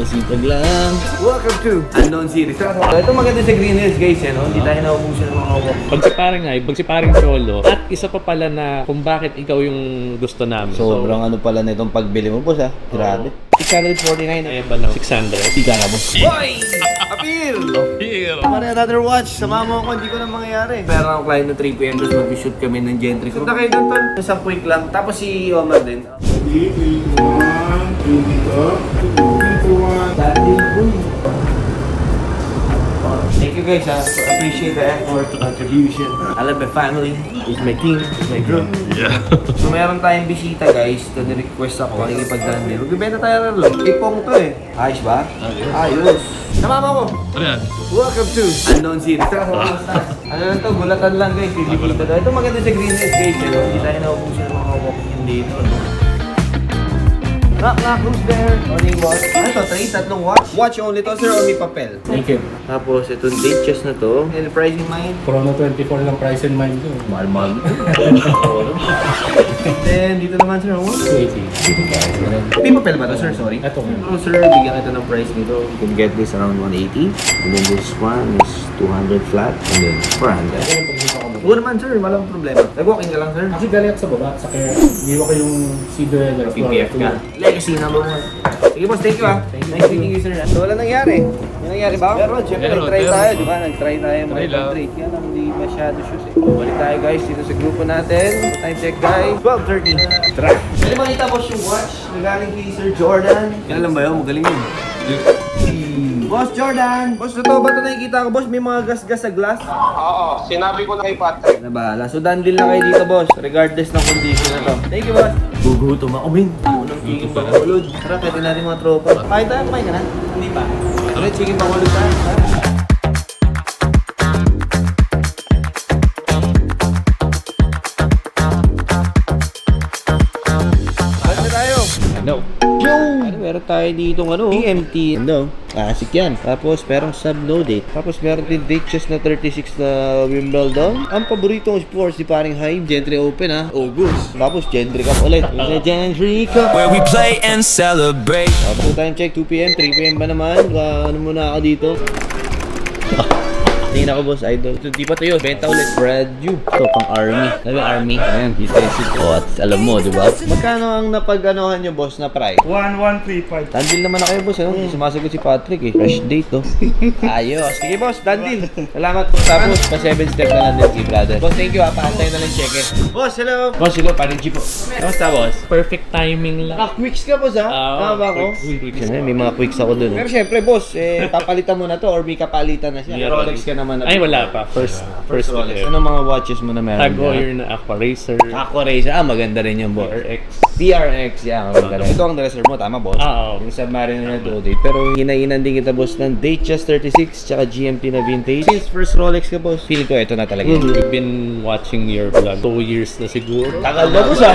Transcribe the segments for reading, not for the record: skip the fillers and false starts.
sipag lang. Welcome to Unknown Series. Ito maganda sa Green Hills guys, no? Hindi tayo naubusan ng mga walk. Pag si parang ay, pag si parang Cholo. At isa pa pala na kung bakit ikaw yung gusto namin. Sobrang ano pala na itong pagbili mo, boss, ha? Grabe. 649. Ayan ba na? 600. Tika ka, boss. Boy! Appear! Para another watch. Sama mo ako, hindi ko na mangyayari. Meron akong client na 3 PM tapos mag-shoot kami ng Gentry. Punta kayo doon, tol. Isang quick lang. Tapos si Omar din. Thank you guys, ha. Appreciate the effort, contribution. I love my family. It's my team. It's my group. Yeah. So meron tayong bisita guys. Ito ni-request ako. Makikipagdaan din. Magbibenta tayo ng lang. Ipong to eh. Ayos ba? Ayos. Namama ko. Ano yan? Welcome to Unknown Series. Ano lang to? Gulatan lang guys. Bibisita to. Ito maganda sa Green Hills guys. Hindi tayo naubusan ng mga walk-in dito. Knock, knock, who's there? Morning, boss. Ano to? 3? Tatlong watch? Watch only to, sir, o may papel? Thank you. Tapos, itong date chest na to. Any pricing mind? Chrono 24 lang price and mind ko. Mahal-mahal. Then, dito naman, sir, what? 80. May papel ba to, sir? Sorry. Ito nga. So, sir, bigyan kita ng price nito. You can get this around 180. And then this one is 200 flat. And then 400. Oo naman, sir. Walang problema. Nag-walking ka lang, sir. Kasi galing ako sa baba, sa kaya iwa ko yung CDL. PPF ka. Legacy number 1. Sige, boss. Thank you, ah. Nice meeting you, sir. So, wala nangyari. May nangyari ba? Pero, syempre, nag-try tayo, di ba? Nag-try tayo mag-trade. Kaya lang, hindi masyado shoes, eh. Balik tayo, guys, dito sa grupo natin. Time check, guys. 12:30. Tara. Pwede makita, boss, yung watch na galing kay Sir Jordan. Kaya lang ba yun? Magaling yun. Boss Jordan! Boss, totoo ba ito nakikita ko, boss? May mga gas-gas sa glass? Oo, sinabi ko na kay Patrick. Na bahala. So, dandil lang kayo dito, boss. Regardless ng condition na to. Thank you, boss. Gugutom ako, min. Unang chicken pangalod. Tara, pwede natin mga tropa. Kain tayo, kumain ka na? Hindi pa. Ulit, chicken pangalod tayo. Tara. Balik na tayo. No. Yo! Meron tayo dito EMT. Ano? Classic yan. Tapos merong sub-no-date. Tapos meron din date chest na 36 na Wimbledon. Ang paborito kong sports si paring Haim. Gentry Open, ha? August. Tapos Gentry Cup ulit. Gentry Cup. Where we play and celebrate. Tapos time check, 2 PM, 3 PM ba naman? Ano muna ako dito? Tingin ako, boss, idol. Ito, di pa to yun. Benta ulit. Brand new. Ito, pang army. Ano yung army? Ayan, defensive. O, at alam mo, di ba? Magkano ang napag-anohan nyo, boss, na price? 1135. Dandil naman ako kayo, boss. Ano? Sumasagot si Patrick, eh. Fresh date, to. Ayos. Sige, boss. Dandil. Salamat po. Tapos, pa 7 step na lang din si brother. Boss, thank you, ha. Paantay na lang check it. Boss, hello. Boss, hello. Paring G po. Kamusta, boss? Perfect timing lang. Quicks ka, boss, ha? Tama ba ako? Quicks. May mga quicks ako dun. Pero syempre, boss, papalitan mo na to or may kapalitan na siya. Yeah, Rolex ka naman. Ay, wala pa. First Rolex. Rolex. Anong mga watches mo na meron? Tag Heuer na Aqua Racer. Aqua Racer. Maganda rin yung boss. RX. PRX, yeah. Maganda. Ito ang reserve mo, tama, boss? Oo. Yung Submariner na 2-date. Pero hinainan din kita, boss, ng Datejust 36 tsaka GMT na vintage. Since first Rolex ka, boss, feel ko ito na talaga. We've been watching your vlog 2 years na siguro. Tagal na, boss, ha?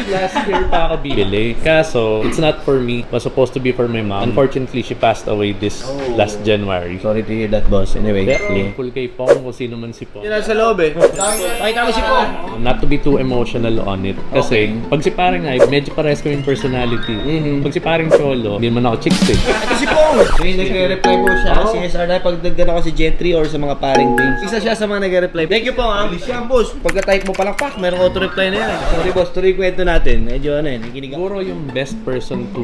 Last year pa ako bibili. Kaso, it's not for me. It was supposed to be for my mom. Unfortunately, she passed away this last January. Sorry to hear that, boss. Anyway, Pero, full kay Pong kung sino man si Pong. yun nasa loob, eh. Pakita mo si Pong. Not to be too emotional on it. Kasi, pag si parang ay, medyo parehas kaming personality. Pag si parang Cholo, hindi man ako chicks eh. Ito si Pong! So yung nagre-reply po siya sa CSR na pag nagdala ko si Gentry or sa mga paring things. Isa siya sa mga nagre-reply. Thank you, Pong, ha? Bilis yan, boss. Pagka-type mo palang pak, merong auto-reply na yan. Sorry, boss. Tuloy kwento natin. Medyo nakikinig ako. Siguro yung best person to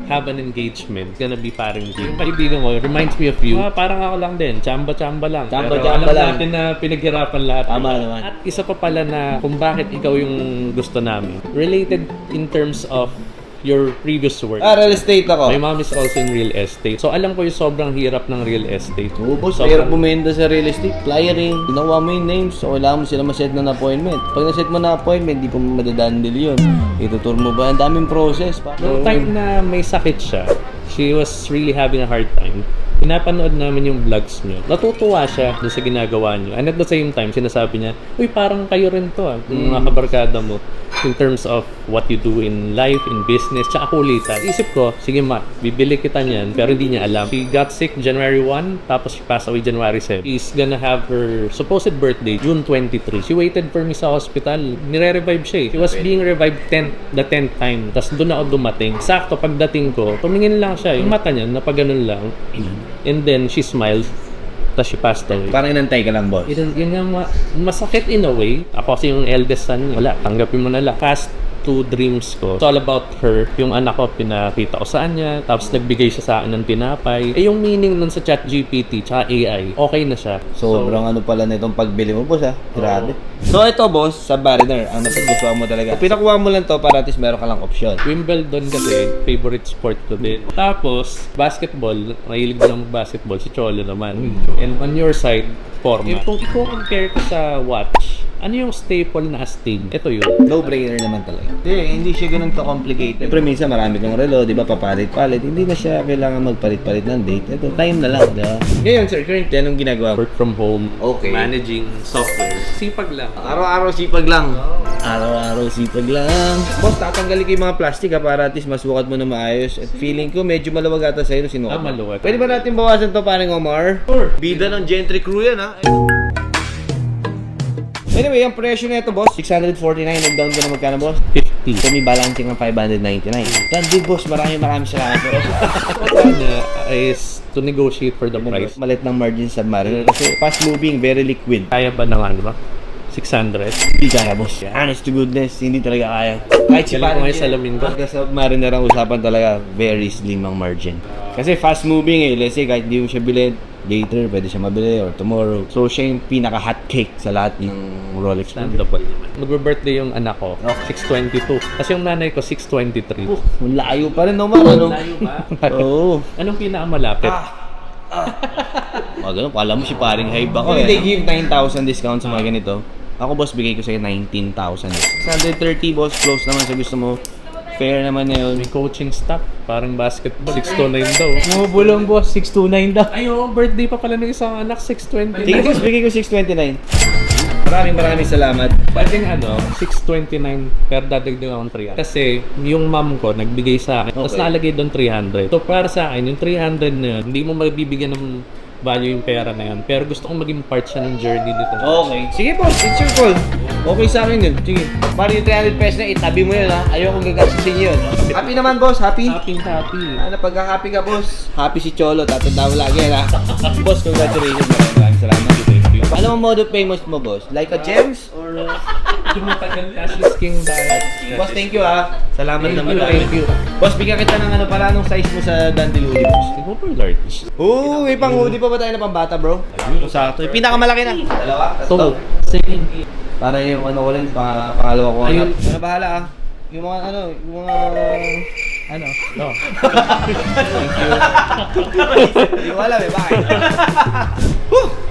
have an engagement gonna be parang G. Yung kaibigan ko, reminds me of you. Parang ako lang din. Chamba-chamba lang. Chamba-chamba Pero lang. alam natin na pinaghirapan lahat. Tama naman. At isa pa pala na kung bakit ikaw yung gusto namin. Related in terms of your previous work. Real estate ako. My mom is also in real estate. So alam ko yung sobrang hirap ng real estate. Oo, boss. Sobrang- Mahirap bumenda sa real estate. Flyering. Ginawa mo yung names. So, kailangan mo sila ma-set na appointment. Pag na-set mo na appointment, di pa madadandil yun. Itutur mo ba? Ang daming process. Pa. Noong time na may sakit siya, she was really having a hard time. pinapanood namin yung vlogs nyo. Natutuwa siya dun sa ginagawa nyo. And at the same time, sinasabi niya, uy, parang kayo rin to yung mga kabarkada mo in terms of what you do in life, in business, tsaka kulitan. Isip ko, sige ma, bibili kita niyan, pero hindi niya alam. She got sick January 1, tapos she passed away January 7. She's gonna have her supposed birthday June 23. She waited for me sa hospital. Nire-revive siya eh. She was being revived the 10th time. Tapos doon ako dumating. Sakto, pagdating ko, tumingin lang siya. Yung mata niya, napaganon lang. And then, she smiled. Tapos she passed away. Parang inantay ka lang, boss. Yun nga, masakit in a way. Ako kasi yung eldest son niya. Wala, tanggapin mo na lang. Past 2 dreams ko. It's all about her. Yung anak ko, pinakita ko saan niya. Tapos nagbigay siya sa akin ng tinapay. Eh, yung meaning nun sa ChatGPT tsaka AI, okay na siya. Sobrang ano pala na itong pagbili mo, boss, ha? Grabe. So, ito, boss, sa Mariner, ang napagustuhan mo talaga. Pinakuha mo lang to para at least meron ka lang option. Wimbledon kasi, favorite sport ko din. Tapos, basketball, mahilig din ako basketball, si Cholo naman. And on your side, forma. Kung i-compare ko sa watch, ano yung staple na astig? Ito yun. No-brainer naman talaga. Hindi siya ganun ka-complicated. Siyempre, minsan marami kang relo, di ba, papalit-palit. Hindi na siya kailangan magpalit-palit ng date. Ito, time na lang, di ba? Ngayon, sir, currently, anong ginagawa? Work from home, Okay. managing software. Sipag lang. Araw-araw sipag lang. Araw-araw sipag lang. Boss, tatanggalin ko yung mga plastic ha, para at least masukat mo na maayos. At feeling ko, medyo maluwag ata sa'yo sinukat. Maluwag. Pwede ba natin bawasan to, paring Omar? Sure. Bida ng Gentry Crew yan, ha? Anyway, ang presyo na ito, boss, 649. Nag-down ka na magkano, boss? 50. So, may balancing ng 599. Done, boss. Maraming salamat, boss. Kanya is to negotiate for the price. Malit ng margin sa Mariner. Kasi fast moving, very liquid. Kaya ba ng ano ba? 600? Hindi kaya, boss. Honest to goodness, hindi talaga kaya. Kahit si Galing ko parang ngayon sa salamin ko. Pagka sa Mariner ang usapan talaga, very slim ang margin. Kasi fast moving eh. Let's say, kahit di mo siya bilhin, later, pwede siya mabili or tomorrow. So, siya yung pinaka-hot cake sa lahat ng Rolex. Understandable naman. Mag-birthday yung anak ko, 622. Kasi yung nanay ko, 623. Layo pa rin, Omar. Ano? Layo ba? Oo. Anong pinakamalapit? Ganun, pala mo si paring hype ako eh. They give 9,000 discount sa mga ganito. Ako, boss, bigay ko sa'yo 19,000. 630, boss. Close naman sa gusto mo. Fair naman na yun. May coaching staff, parang basketball. 629 daw. Bumubulong boss, 629 daw. Ay, birthday pa pala ng isang anak, 629. Sige, boss, bigay ko 629. Maraming salamat. Pwedeng 629, pero dadagdag akong 300. Kasi yung mom ko nagbigay sa akin, tapos Okay. nalagay doon 300. So para sa akin, yung 300 na yun, hindi mo mabibigyan ng value yung pera na yun. Pero gusto kong maging part siya ng journey dito. Okay. Sige, boss. It's your call. Okay sa akin yun. Sige. Para yung 300 pesos na itabi mo yun, ha? Ayokong gagastusin yun. Happy naman, boss. Happy? Happy. Ano, pagka-happy ka, boss? Happy si Cholo. Tatanda mo lagi, ha? Boss, congratulations. Maraming salamat. Ano mo mode of payment mo, boss? Like a gems? Or... Cashless King diet. Boss, thank you, ha? Salamat Thank naman. you, thank you. Boss, bigyan kita ng ano pala, anong size mo sa Dante Louis, boss? Super large. Oo, may pang hoodie pa ba tayo na pambata, bro? Sakto. Yung pinakamalaki na. Dalawa? So, second. Para yung ano ko lang, pangalawa ko. Ayun. Ano, bahala ah. Yung mga ano, yung mga... Ano? No. Hindi ko alam eh, bakit?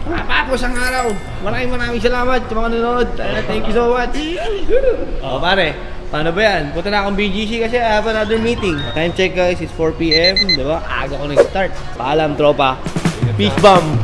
Tapos ang araw. Maraming salamat sa mga nanonood. Thank you so much. O pare, paano ba yan? Punta na akong BGC kasi I have another meeting. Time check guys, it's 4 PM. Diba? Aga ko nag-start. Paalam, tropa. Peace bomb.